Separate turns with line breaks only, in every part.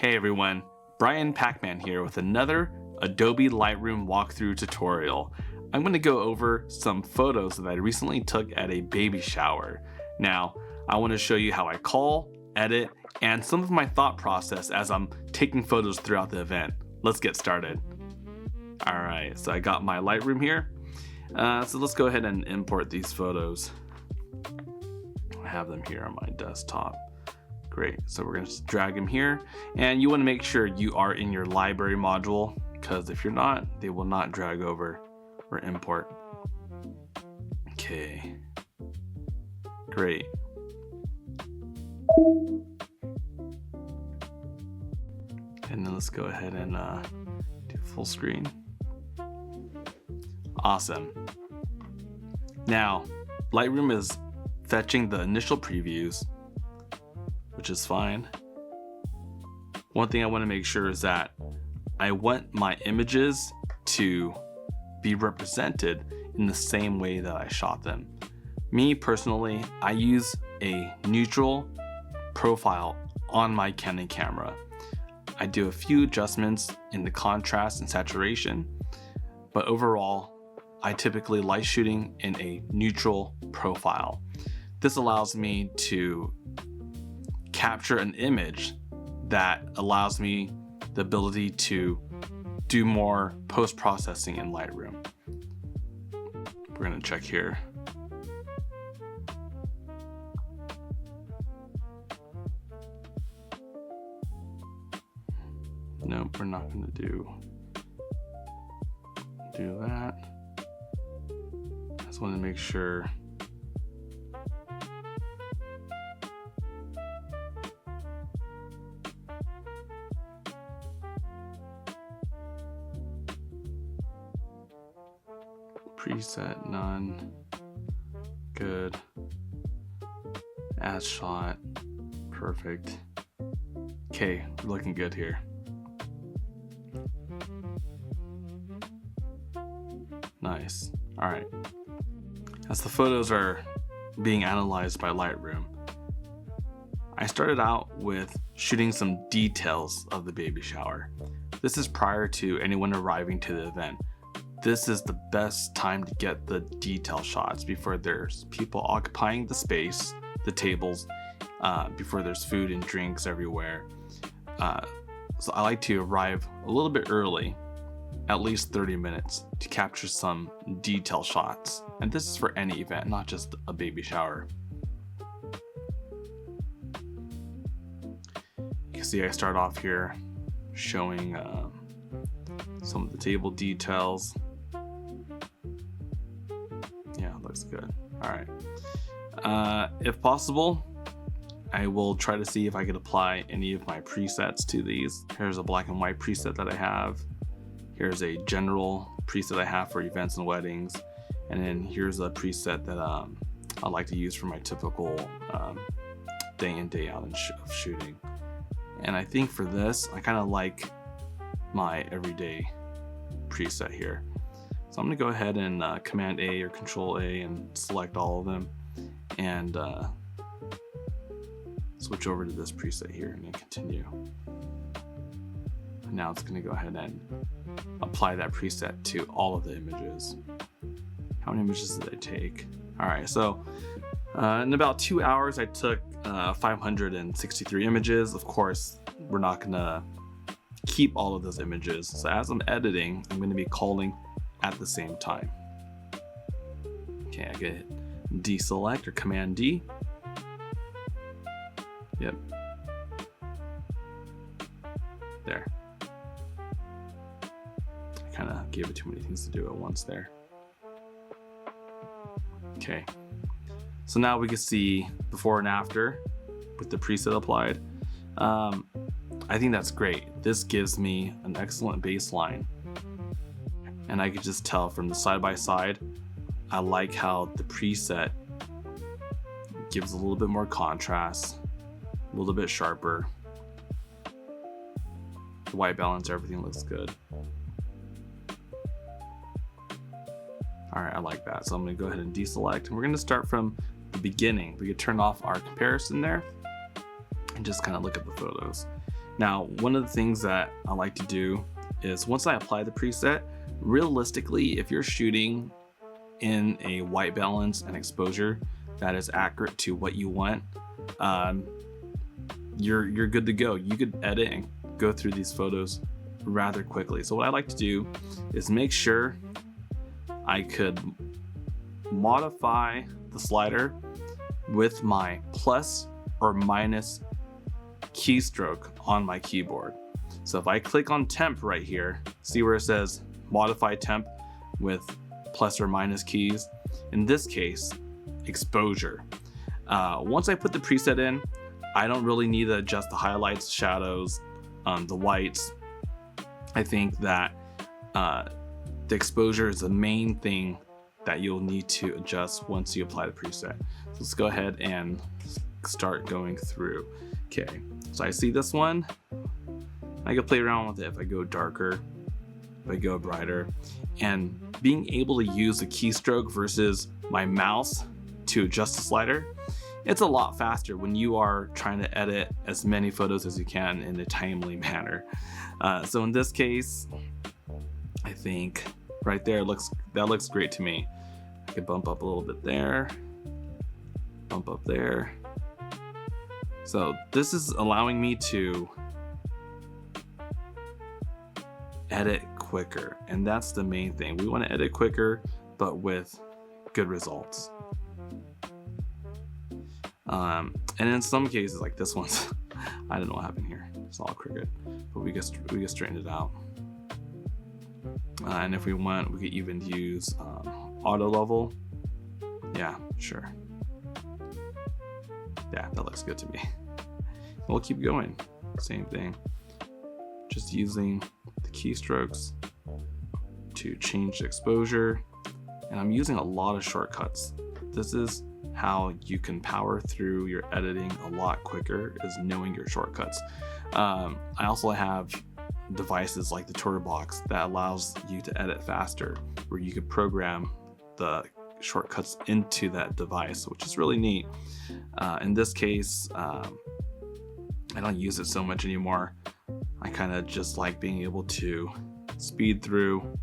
Hey everyone, Brian Pacman here with another Adobe Lightroom walkthrough tutorial. I'm going to go over some photos that I recently took at a baby shower. Now, I want to show you how I cull, edit, and some of my thought process as I'm taking photos throughout the event. Let's get started. Alright, so I got my Lightroom here. So let's go ahead and import these photos. I have them here on my desktop. Great, so we're going to just drag them here, and you want to make sure you are in your library module, because if you're not, they will not drag over or import. Okay, great. And then let's go ahead and do full screen. Awesome. Now, Lightroom is fetching the initial previews, which is fine. One thing I want to make sure is that I want my images to be represented in the same way that I shot them. Me personally, I use a neutral profile on my Canon camera. I do a few adjustments in the contrast and saturation, but overall, I typically like shooting in a neutral profile. This allows me to capture an image that allows me the ability to do more post-processing in Lightroom. We're going to check here. Nope, we're not going to do that. I just want to make sure preset none, good, as shot, perfect. Okay, we're looking good here. Nice. All right. As the photos are being analyzed by Lightroom, I started out with shooting some details of the baby shower. This is prior to anyone arriving to the event. This is the best time to get the detail shots before there's people occupying the space, the tables, before there's food and drinks everywhere. So I like to arrive a little bit early, at least 30 minutes, to capture some detail shots. And this is for any event, not just a baby shower. You can see I start off here showing some of the table details. Yeah, looks good. All right. If possible, I will try to see if I could apply any of my presets to these. Here's a black and white preset that I have. Here's a general preset I have for events and weddings. And then here's a preset that I like to use for my typical day in, day out of shooting. And I think for this, I kind of like my everyday preset here. So I'm gonna go ahead and Command A or Control A and select all of them and switch over to this preset here and then continue. And now it's gonna go ahead and apply that preset to all of the images. How many images did I take? All right, so in about 2 hours, I took 563 images. Of course, we're not gonna keep all of those images. So as I'm editing, I'm gonna be culling at the same time. Okay, I get deselect or Command D. Yep. There. I kind of gave it too many things to do at once there. Okay. So now we can see before and after with the preset applied. I think that's great. This gives me an excellent baseline. And I could just tell from the side by side, I like how the preset gives a little bit more contrast, a little bit sharper. The white balance, everything looks good. All right, I like that. So I'm gonna go ahead and deselect, and we're gonna start from the beginning. We could turn off our comparison there and just kind of look at the photos. Now, one of the things that I like to do is once I apply the preset, realistically, if you're shooting in a white balance and exposure that is accurate to what you want, you're good to go. You could edit and go through these photos rather quickly. So what I like to do is make sure I could modify the slider with my plus or minus keystroke on my keyboard. So if I click on temp right here, see where it says modify temp with plus or minus keys? In this case, exposure. Once I put the preset in, I don't really need to adjust the highlights, shadows, the whites. I think that the exposure is the main thing that you'll need to adjust once you apply the preset. So let's go ahead and start going through. Okay, so I see this one. I can play around with it if I go darker, if I go brighter, and being able to use the keystroke versus my mouse to adjust the slider, it's a lot faster when you are trying to edit as many photos as you can in a timely manner. So in this case, I think right there that looks great to me. I could bump up a little bit there, bump up there. So this is allowing me to edit quicker, and that's the main thing. We want to edit quicker, but with good results. And in some cases, like this one's, I don't know what happened here. It's all crooked, but we get straightened it out. And if we want, we could even use auto level. Yeah, sure. Yeah, that looks good to me. We'll keep going. Same thing. Just using the keystrokes to change the exposure. And I'm using a lot of shortcuts. This is how you can power through your editing a lot quicker, is knowing your shortcuts. I also have devices like the TorboX that allows you to edit faster, where you could program the shortcuts into that device, which is really neat. In this case, I don't use it so much anymore. I kind of just like being able to speed through,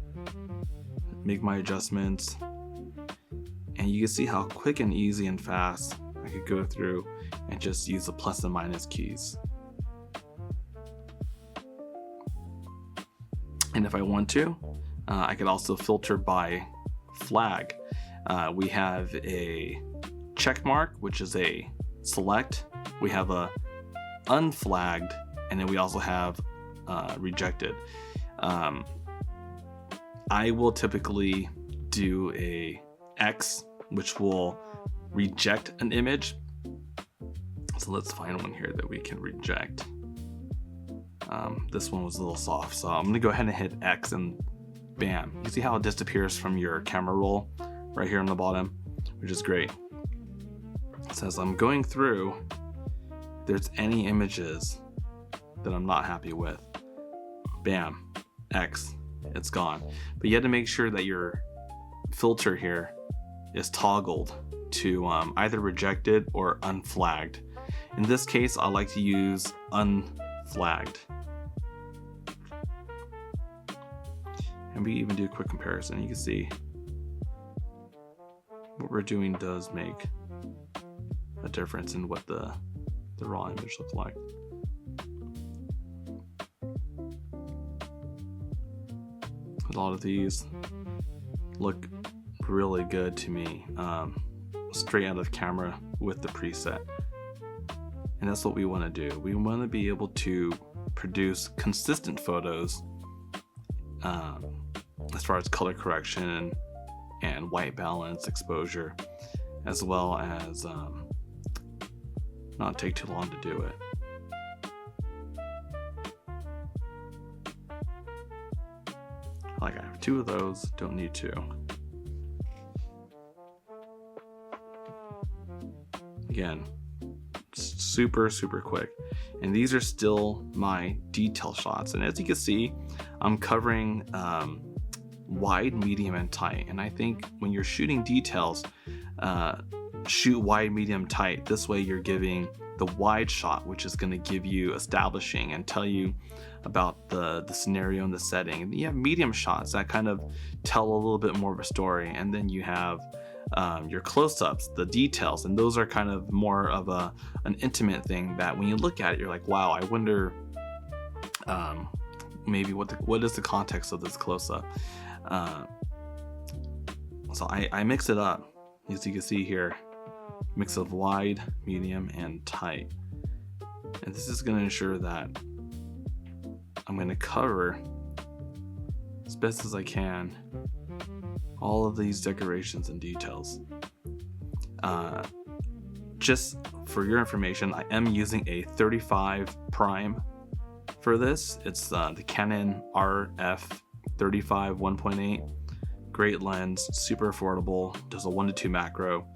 make my adjustments, and you can see how quick and easy and fast I could go through and just use the plus and minus keys. And if I want to, I could also filter by flag. We have a check mark, which is a select. We have a unflagged, and then we also have rejected. I will typically do a X, which will reject an image. So let's find one here that we can reject. This one was a little soft, so I'm gonna go ahead and hit X, and bam, you see how it disappears from your camera roll right here on the bottom, which is great. It says I'm going through, if there's any images that I'm not happy with, bam, X, it's gone. But you have to make sure that your filter here is toggled to either rejected or unflagged. In this case, I like to use unflagged. And we even do a quick comparison. You can see what we're doing does make a difference in what the raw image looks like. A lot of these look really good to me, straight out of camera with the preset. And that's what we want to do. We want to be able to produce consistent photos as far as color correction and white balance, exposure, as well as not take too long to do it. Like I have 2 of those, don't need 2. Again, super quick. And these are still my detail shots. And as you can see, I'm covering wide, medium, and tight. And I think when you're shooting details, shoot wide, medium, tight. This way you're giving the wide shot, which is going to give you establishing and tell you about the scenario and the setting. And you have medium shots that kind of tell a little bit more of a story. And then you have your close-ups, the details, and those are kind of more of an intimate thing that when you look at it, you're like, wow, I wonder maybe what is the context of this close-up. So I mix it up, as you can see here, mix of wide, medium, and tight. And this is going to ensure that I'm going to cover as best as I can all of these decorations and details. Just for your information, I am using a 35 prime for this. It's the Canon RF 35 1.8. Great lens, super affordable, does a 1:2 macro.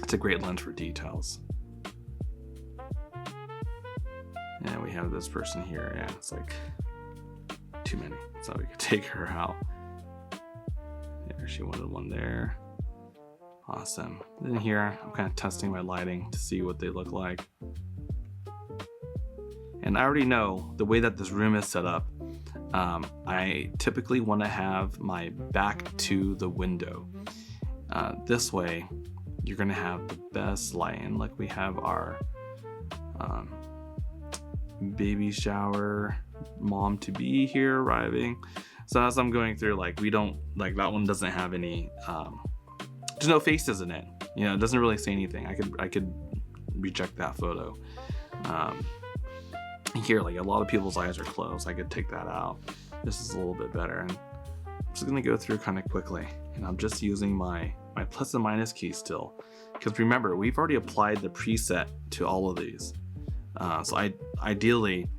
It's a great lens for details. And we have this person here. Yeah, it's like too many, so we could take her out. There, she wanted one there. Awesome. Then here, I'm kind of testing my lighting to see what they look like. And I already know the way that this room is set up, I typically want to have my back to the window. This way, you're going to have the best lighting. Like we have our baby shower mom-to-be here arriving. So as I'm going through, like we don't, like that one doesn't have any, there's no faces in it. You know, it doesn't really say anything. I could reject that photo. Here, like a lot of people's eyes are closed. I could take that out. This is a little bit better. And I'm just gonna go through kind of quickly. And I'm just using my plus and minus key still. Because remember, we've already applied the preset to all of these. So ideally,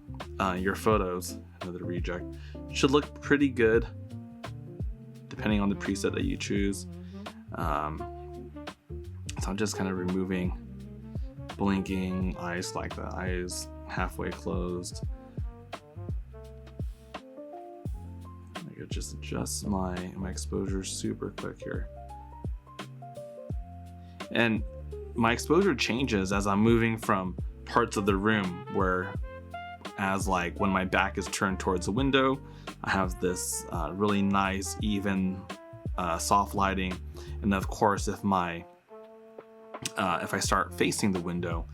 your photos, another reject, should look pretty good depending on the preset that you choose. So I'm just kind of removing blinking eyes, like the eyes halfway closed. I could just adjust my exposure super quick here. And my exposure changes as I'm moving from parts of the room where, as like when my back is turned towards the window, I have this really nice, even, soft lighting. And of course, if I start facing the window,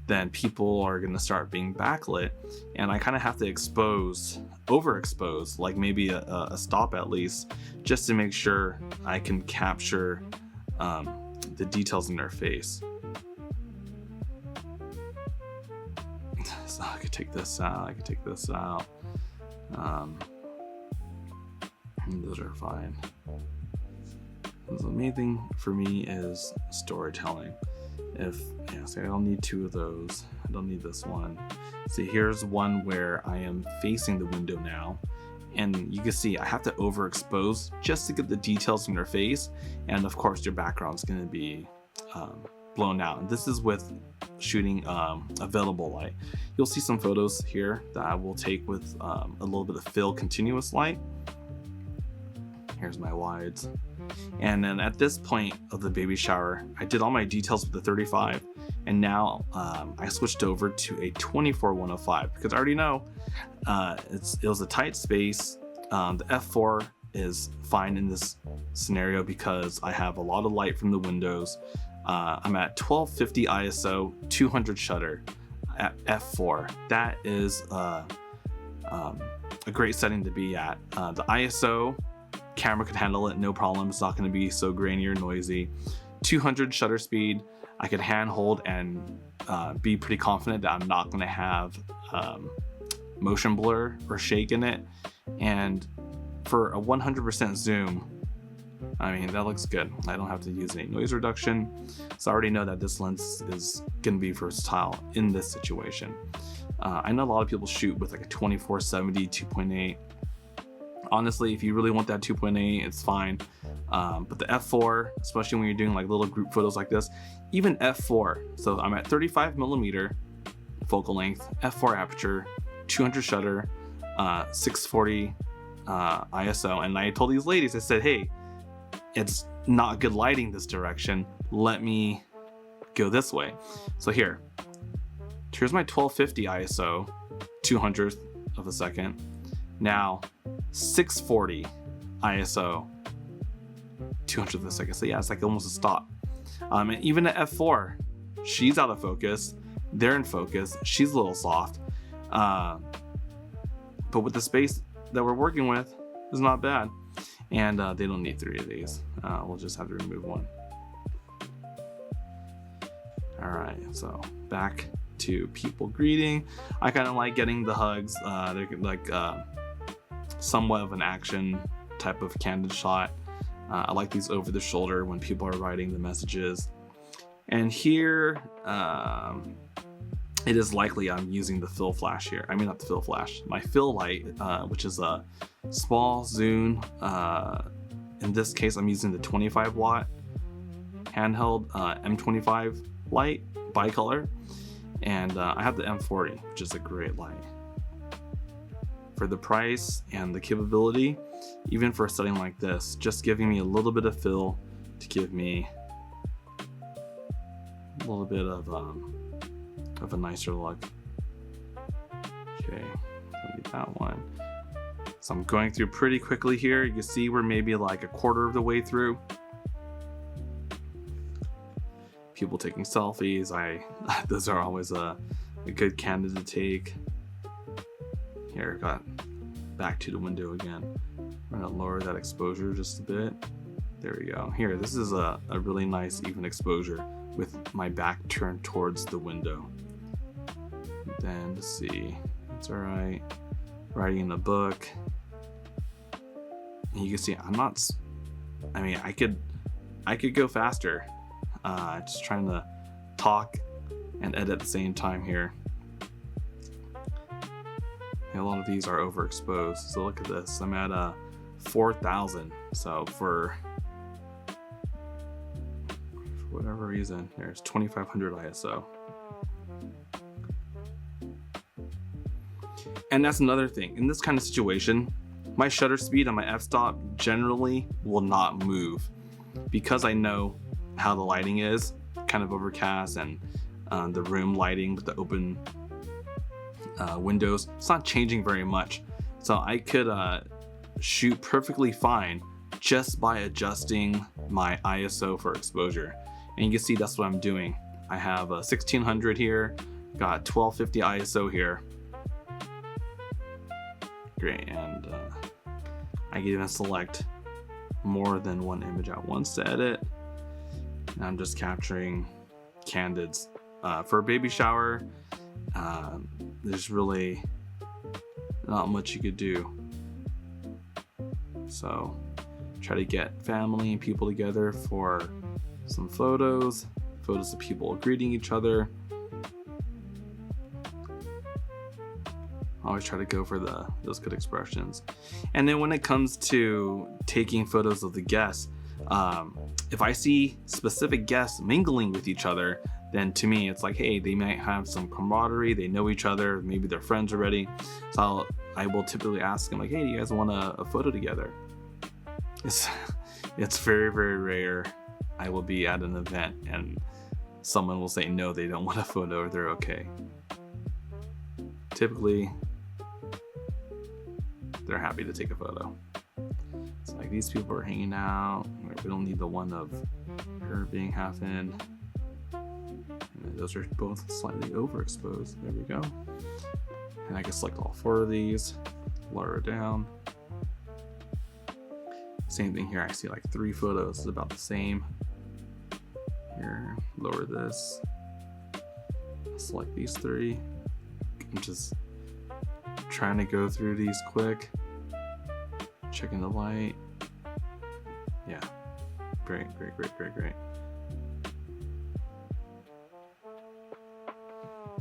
then people are going to start being backlit, and I kind of have to overexpose, like maybe a stop at least, just to make sure I can capture the details in their face. So I could take this out, I could take this out. Those are fine. So the main thing for me is storytelling. So I don't need two of those. I don't need this one. See, here's one where I am facing the window now, and you can see I have to overexpose just to get the details in their face, and of course your background is going to be blown out. And this is with shooting available light. You'll see some photos here that I will take with a little bit of fill continuous light. Here's my wides. And then at this point of the baby shower, I did all my details with the 35, and now I switched over to a 24-105 because I already know it was a tight space. The f4 is fine in this scenario because I have a lot of light from the windows. I'm at 1250 ISO, 200 shutter at f4. That is a great setting to be at. The ISO camera could handle it, no problem. It's not going to be so grainy or noisy. 200 shutter speed, I could handhold and be pretty confident that I'm not going to have motion blur or shake in it. And for a 100% zoom, I mean, that looks good. I don't have to use any noise reduction. So I already know that this lens is going to be versatile in this situation. I know a lot of people shoot with like a 24-70 2.8. Honestly, if you really want that 2.8, it's fine. But the f4, especially when you're doing like little group photos like this, even f4. So I'm at 35 millimeter focal length, f4 aperture, 200 shutter, 640 ISO. And I told these ladies, I said, hey, it's not good lighting this direction. Let me go this way. So here, Here's my 1250 ISO, 200th of a second. Now 640 ISO, 200th of a second. So yeah, it's like almost a stop. And even at f4, she's out of focus. They're in focus. She's a little soft. But with the space that we're working with, is not bad. And they don't need 3 of these. We'll just have to remove one. All right, so back to people greeting. I kind of like getting the hugs. They're like somewhat of an action type of candid shot. I like these over the shoulder when people are writing the messages. And here, it is likely I'm using the fill flash here. I mean, not the fill flash, my fill light, which is a small zoom. In this case, I'm using the 25 watt handheld M25 light bicolor. And I have the M40, which is a great light. For the price and the capability, even for a setting like this, just giving me a little bit of fill to give me a little bit of a nicer look. Okay, delete that one. So I'm going through pretty quickly here. You can see we're maybe like a quarter of the way through. People taking selfies. Those are always a good candidate to take. Here, got back to the window again. I'm gonna lower that exposure just a bit. There we go. Here, this is a really nice even exposure with my back turned towards the window. Then let's see, it's all right. Writing in the book. And you can see I could go faster. Just trying to talk and edit at the same time here. And a lot of these are overexposed. So look at this. I'm at 4,000. So for whatever reason, there's 2,500 ISO. And that's another thing. In this kind of situation, my shutter speed on my f-stop generally will not move because I know how the lighting is, kind of overcast, and the room lighting with the open windows. It's not changing very much. So I could shoot perfectly fine just by adjusting my ISO for exposure. And you can see that's what I'm doing. I have a 1600 here, got 1250 ISO here. Great, and I can even select more than one image at once to edit. And I'm just capturing candids. For a baby shower, there's really not much you could do. So try to get family and people together for some photos of people greeting each other. I always try to go for those good expressions. And then when it comes to taking photos of the guests, if I see specific guests mingling with each other, then to me it's like, hey, they might have some camaraderie, they know each other, maybe they're friends already. So I will typically ask them like, hey, do you guys want a photo together? It's very, very rare I will be at an event and someone will say no, they don't want a photo, or they're okay. Typically, they're happy to take a photo. It's like these people are hanging out. We don't need the one of her being half in. And those are both slightly overexposed. There we go. And I can select all 4 of these, lower it down. Same thing here. I see like 3 photos. It's about the same. Here, lower this. Select these 3. I'm just trying to go through these quick. Checking the light. Yeah. Great.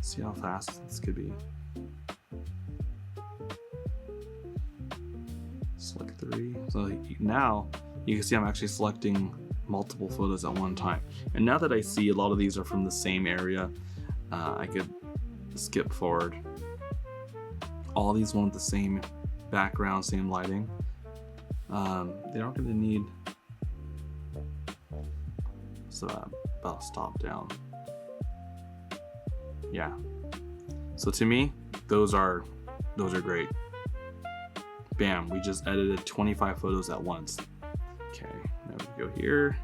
See how fast this could be. Select 3. So now you can see I'm actually selecting multiple photos at one time. And now that I see a lot of these are from the same area, I could skip forward. All these want the same background, same lighting. They aren't going to need, so about stop down. Yeah, So to me, those are great. Bam, we just edited 25 photos at once. Okay, now we go here.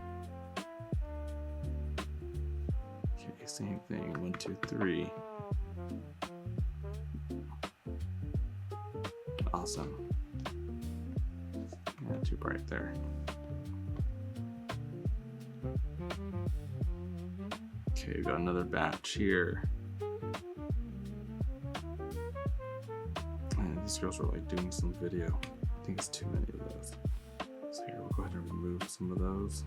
Okay, same thing, 1, 2, 3. Awesome. Yeah, too bright there. Okay, we got another batch here. And these girls are like doing some video. I think it's too many of those. So here, we'll go ahead and remove some of those.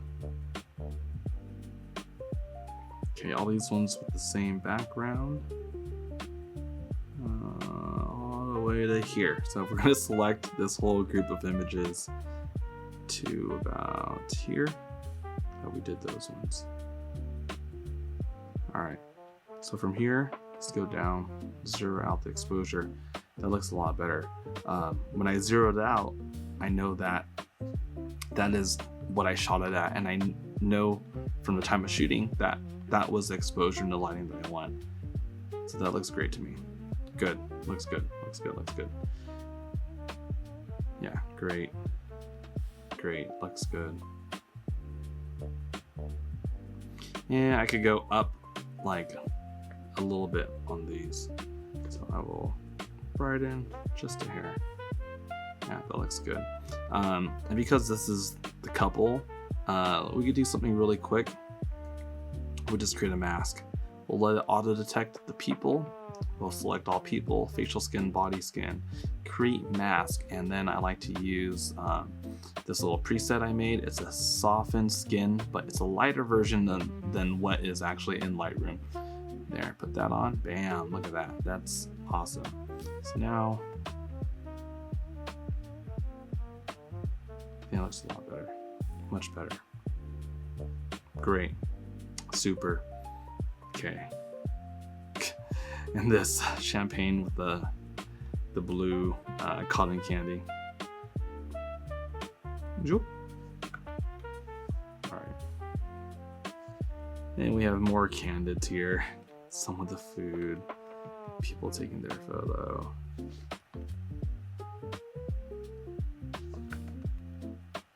Okay, all these ones with the same background. All the way to here. So if we're gonna select this whole group of images to about here. Oh, we did those ones. All right, so from here, let's go down, zero out the exposure. That looks a lot better. When I zeroed it out, I know that that is what I shot it at, and I know from the time of shooting that that was the exposure and the lighting that I want. So that looks great to me. Good, looks good, looks good, looks good. Yeah, great, great, looks good. Yeah, I could go up like a little bit on these. So I will brighten just a hair. Yeah, that looks good. And because this is the couple, we could do something really quick. We'll just create a mask. We'll let it auto detect the people. We'll select all people, facial skin, body skin, create mask, and then I like to use this little preset I made. It's a softened skin, but it's a lighter version than what is actually in Lightroom. There, put that on, bam, look at that, that's awesome. So now, yeah, it looks a lot better, much better. Great, super, okay. And this champagne with the blue cotton candy. All right. And we have more candids here. Some of the food, people taking their photo.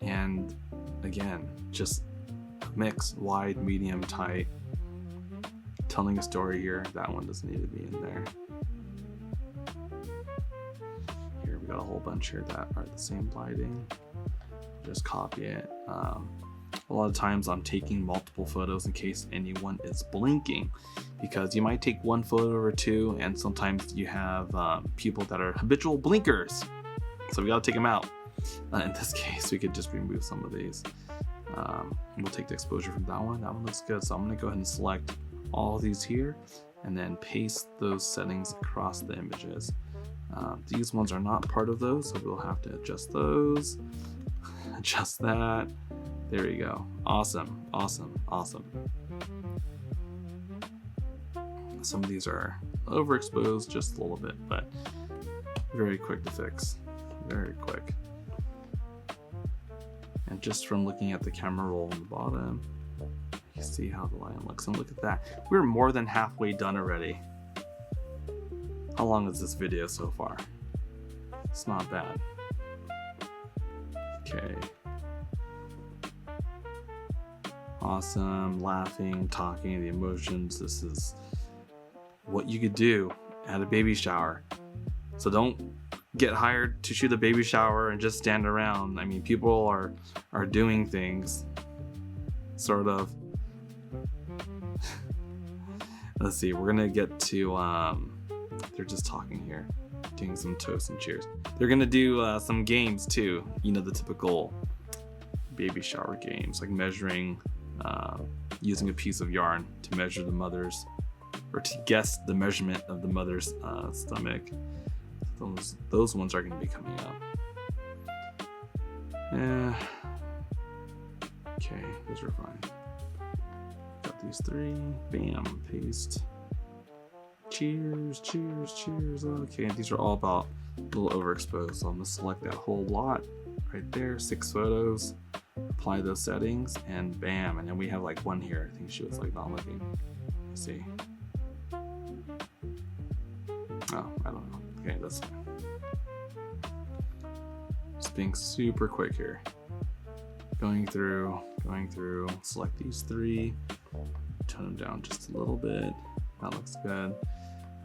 And again, just mix, wide, medium, tight. Telling a story here, that one doesn't need to be in there. Here we got a whole bunch here that are the same lighting. Just copy it. A lot of times I'm taking multiple photos in case anyone is blinking, because you might take one photo or two, and sometimes you have people that are habitual blinkers, so we gotta take them out. In this case, we could just remove some of these. We'll take the exposure from that one. That one looks good, so I'm gonna go ahead and select all these here and then paste those settings across the images. These ones are not part of those, so we'll have to adjust those, adjust that. There we go. Awesome, awesome, awesome. Some of these are overexposed just a little bit, but very quick to fix, very quick. And just from looking at the camera roll on the bottom, you see how the line looks, and look at that. We're more than halfway done already. How long is this video so far? It's not bad. Okay. Awesome, laughing, talking, the emotions. This is what you could do at a baby shower. So don't get hired to shoot a baby shower and just stand around. I mean, people are doing things, sort of. Let's see, we're gonna get to, they're just talking here, doing some toasts and cheers. They're gonna do some games too, you know, the typical baby shower games, like measuring, using a piece of yarn to measure the mother's, or to guess the measurement of the mother's stomach. Those ones are gonna be coming up. Okay, those are fine. Got these three, bam, paste. Cheers, cheers, cheers. Okay, these are all about a little overexposed, so I'm gonna select that whole lot right there, 6 photos, apply those settings, and bam, and then we have like one here. I think she was like not looking. Let's see. Oh, I don't know. Okay, that's fine. Just being super quick here. Going through, select these 3, tone them down just a little bit. That looks good.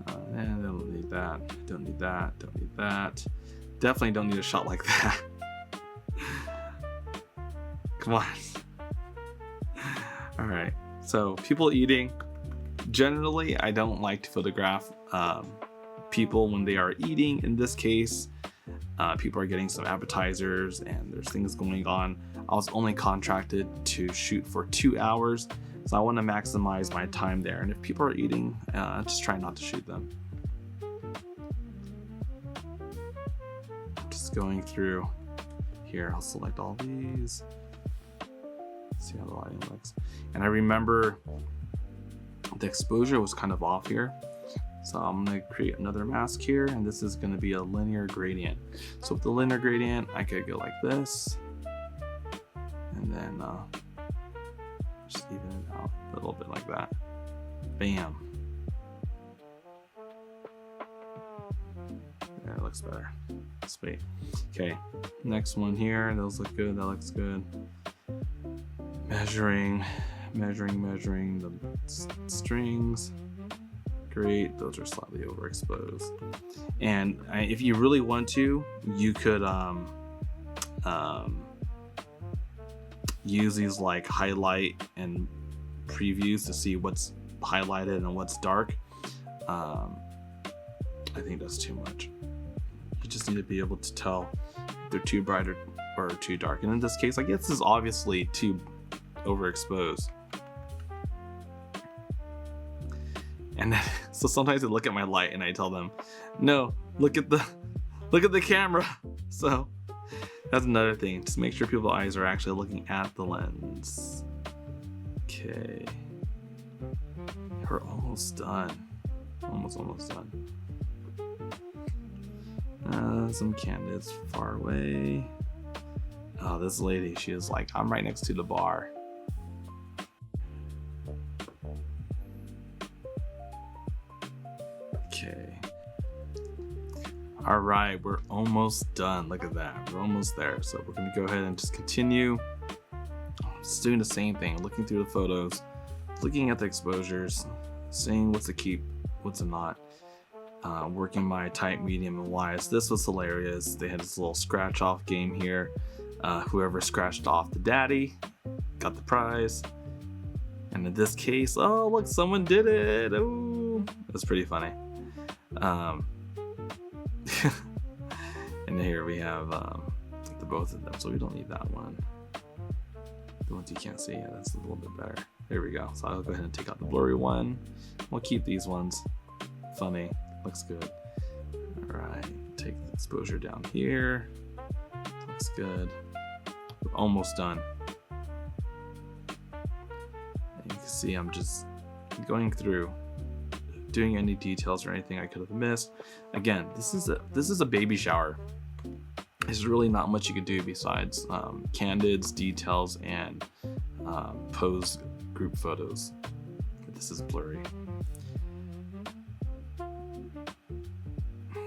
And I don't need that, don't need that, don't need that. Definitely don't need a shot like that. Come on. All right, so people eating. Generally, I don't like to photograph people when they are eating. In this case, people are getting some appetizers and there's things going on. I was only contracted to shoot for 2 hours, so I want to maximize my time there. And if people are eating, just try not to shoot them. Just going through here, I'll select all these. See how the lighting looks. And I remember the exposure was kind of off here. So I'm going to create another mask here, and this is going to be a linear gradient. So with the linear gradient, I could go like this, and then just even it out a little bit like that. Bam. That looks better. Sweet. Okay, next one here. Those look good. That looks good. Measuring the strings. Great, those are slightly overexposed. And if you really want to, you could use these like highlight and previews to see what's highlighted and what's dark. I think that's too much. You just need to be able to tell if they're too bright or too dark. And in this case, I guess this is obviously too overexposed. And then, so sometimes I look at my light and I tell them, no, look at the camera. So that's another thing. Just make sure people's eyes are actually looking at the lens. Okay. We're almost done. Almost done. Some candidates far away. Oh, this lady, she is like, I'm right next to the bar. Okay. All right, we're almost done. Look at that. We're almost there. So we're going to go ahead and just continue. Just doing the same thing, looking through the photos, looking at the exposures, seeing what's a keep, what's a not. Working my tight, medium, and wide. This was hilarious. They had this little scratch off game here. Whoever scratched off the daddy got the prize. And in this case, oh look, someone did it. Oh, it was pretty funny. And here we have the both of them, so we don't need that one. The ones you can't see, yeah, that's a little bit better. There we go. So I'll go ahead and take out the blurry one. We'll keep these ones. Funny, looks good. All right, take the exposure down here. Looks good. We're almost done. And you can see I'm just going through, doing any details or anything I could have missed. Again, this is a baby shower. There's really not much you could do besides candids, details, and pose group photos. This is blurry.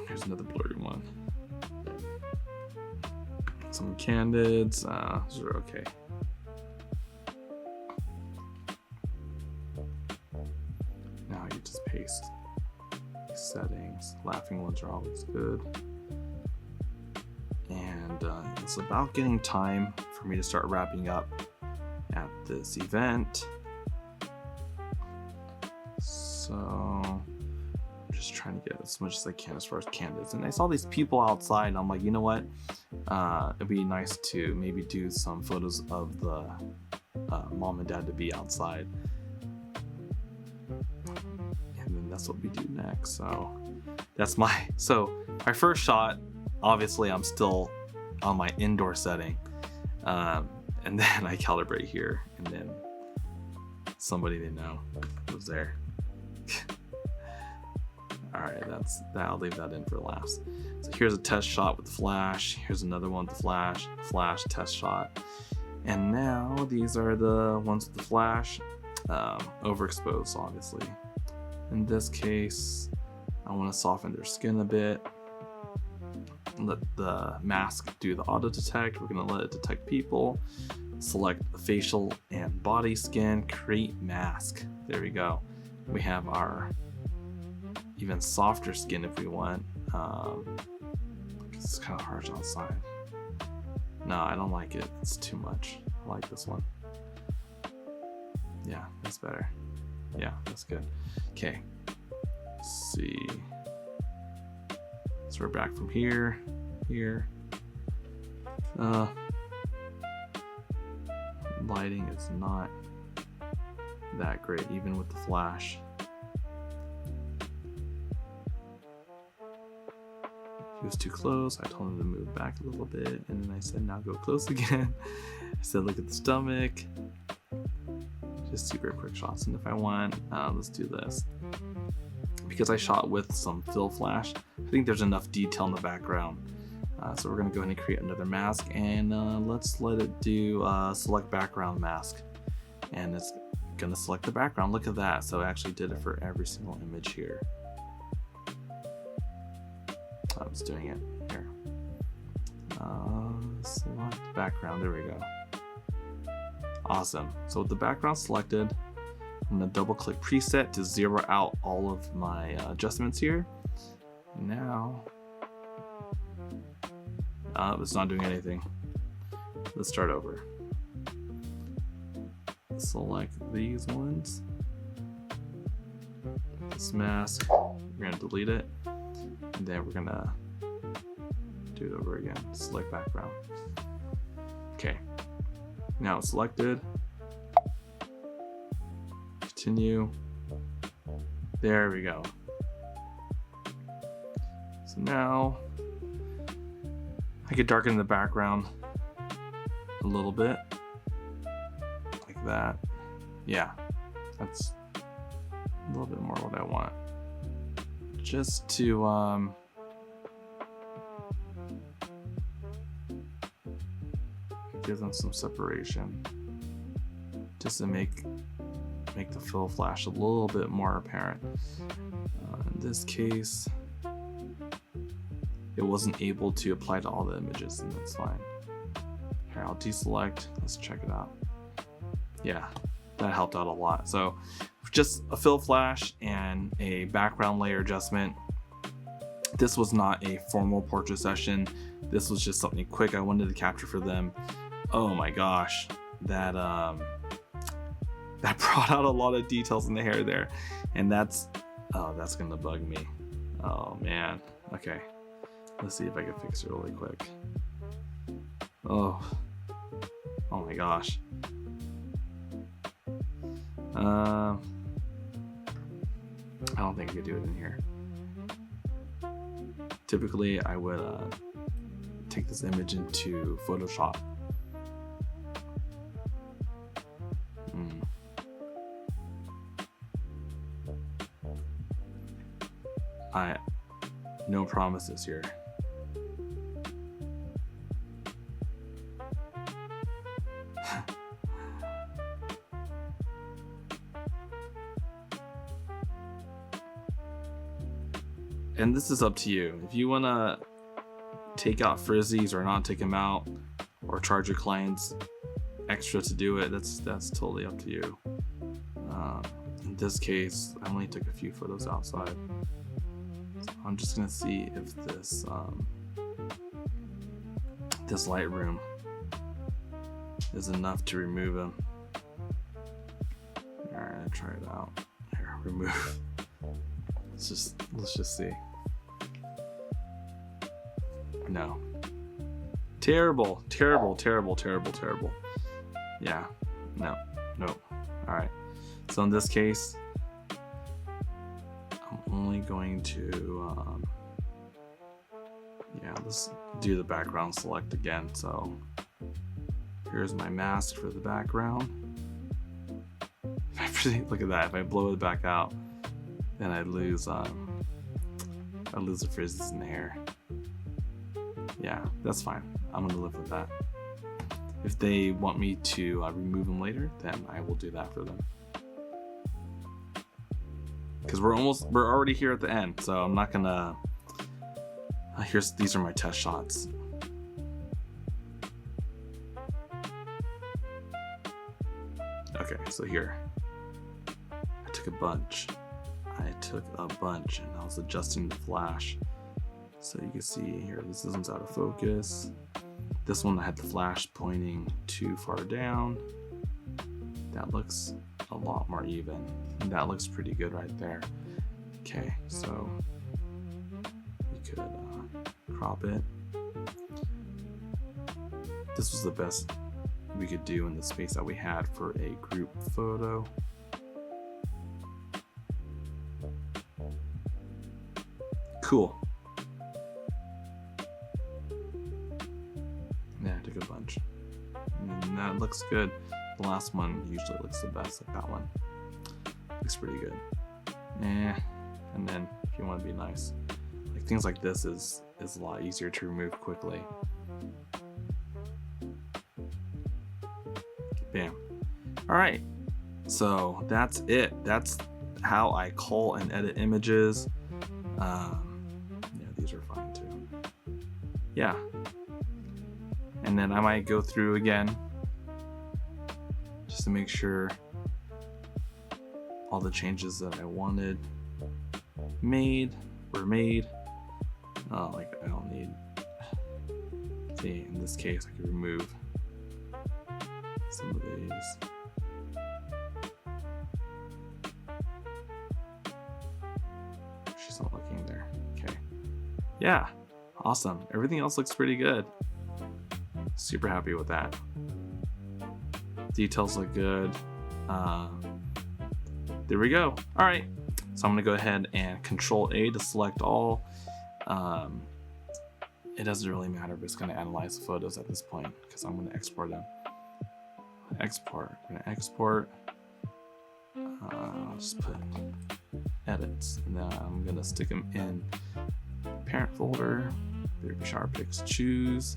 Here's another blurry one. Some candids, those are okay. Now you just paste these settings. Laughing ones are always good. And it's about getting time for me to start wrapping up at this event. So I'm just trying to get as much as I can as far as candidates. And I saw these people outside and I'm like, you know what? It'd be nice to maybe do some photos of the mom and dad to be outside. And then that's what we do next. So that's my first shot. Obviously I'm still on my indoor setting. And then I calibrate here, and then somebody they know was there. All right, I'll leave that in for last. So here's a test shot with the flash. Here's another one with the flash test shot. And now these are the ones with the flash, overexposed, obviously. In this case, I want to soften their skin a bit. Let the mask do the auto detect. We're going to let it detect people. Select facial and body skin, create mask. There we go. We have our even softer skin if we want. It's kind of harsh outside. No, I don't like it. It's too much. I like this one. Yeah, that's better. Yeah, that's good. Okay. Let's see. So we're back from here. Lighting is not that great, even with the flash. He was too close. I told him to move back a little bit, and then I said, now go close again. I said, look at the stomach. Just super quick shots. And if I want, let's do this. Because I shot with some fill flash, I think there's enough detail in the background. So we're gonna go ahead and create another mask, and let's let it do select background mask. And it's gonna select the background. Look at that. So I actually did it for every single image here. I was doing it here. Select background, there we go. Awesome. So with the background selected, I'm gonna double click preset to zero out all of my adjustments here. Now, it's not doing anything. Let's start over. Select these ones. This mask, we're gonna delete it. And then we're gonna do it over again. Select background. Okay. Now it's selected. Continue. There we go. So now I could darken the background a little bit. Like that. Yeah. That's a little bit more what I want. Just to give them some separation, just to make the fill flash a little bit more apparent. In this case, it wasn't able to apply to all the images, and that's fine. Here, I'll deselect. Let's check it out. Yeah, that helped out a lot. So just a fill flash and a background layer adjustment. This was not a formal portrait session. This was just something quick I wanted to capture for them. Oh my gosh, that brought out a lot of details in the hair there, and that's gonna bug me. Oh man. Okay, let's see if I can fix it really quick. Oh my gosh. I don't think I could do it in here. Typically, I would take this image into Photoshop. No promises here. And this is up to you. If you want to take out frizzies or not take them out, or charge your clients extra to do it, that's totally up to you. In this case, I only took a few photos outside. So I'm just gonna see if this this Lightroom is enough to remove them. All right, try it out. Here, remove. Let's just see. No. Terrible. Yeah. No. All right. So in this case, I'm only going to let's do the background select again. So here's my mask for the background. Look at that. If I blow it back out, then I lose the frizzes in the hair. Yeah, that's fine. I'm gonna live with that. If they want me to remove them later, then I will do that for them. because we're already here at the end, so I'm not gonna. These are my test shots. Okay, so here I took a bunch, and I was adjusting the flash, so you can see here this isn't out of focus. This one I had the flash pointing too far down. That looks a lot more even, and that looks pretty good right there. Okay, so we could crop it. This was the best we could do in the space that we had for a group photo. Cool. Yeah, I took a bunch. And that looks good. The last one usually looks the best, like that one. Looks pretty good. And then if you want to be nice, like things like this is a lot easier to remove quickly. Bam. All right, so that's it. That's how I cull and edit images. Yeah, these are fine too. Yeah, and then I might go through again just to make sure all the changes that I wanted were made. Like I don't need. See, in this case, I could remove some of these. She's not looking there. Okay. Yeah. Awesome. Everything else looks pretty good. Super happy with that. Details look good. There we go. All right. So I'm going to go ahead and Control A to select all. It doesn't really matter if it's going to analyze the photos at this point because I'm going to export them. Export. We're gonna export. I'll just put edits, and then I'm gonna stick them in parent folder. There, sharp picks, choose.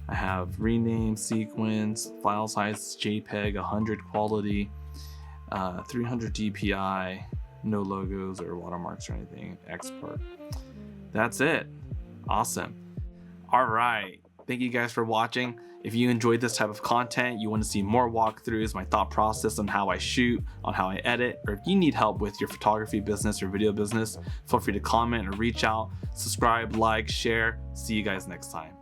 I have rename, sequence, file size JPEG, 100 quality, 300 DPI, no logos or watermarks or anything. Export. That's it. Awesome. All right. Thank you guys for watching. If you enjoyed this type of content, you want to see more walkthroughs, my thought process on how I shoot, on how I edit, or if you need help with your photography business or video business, feel free to comment or reach out, subscribe, like, share. See you guys next time.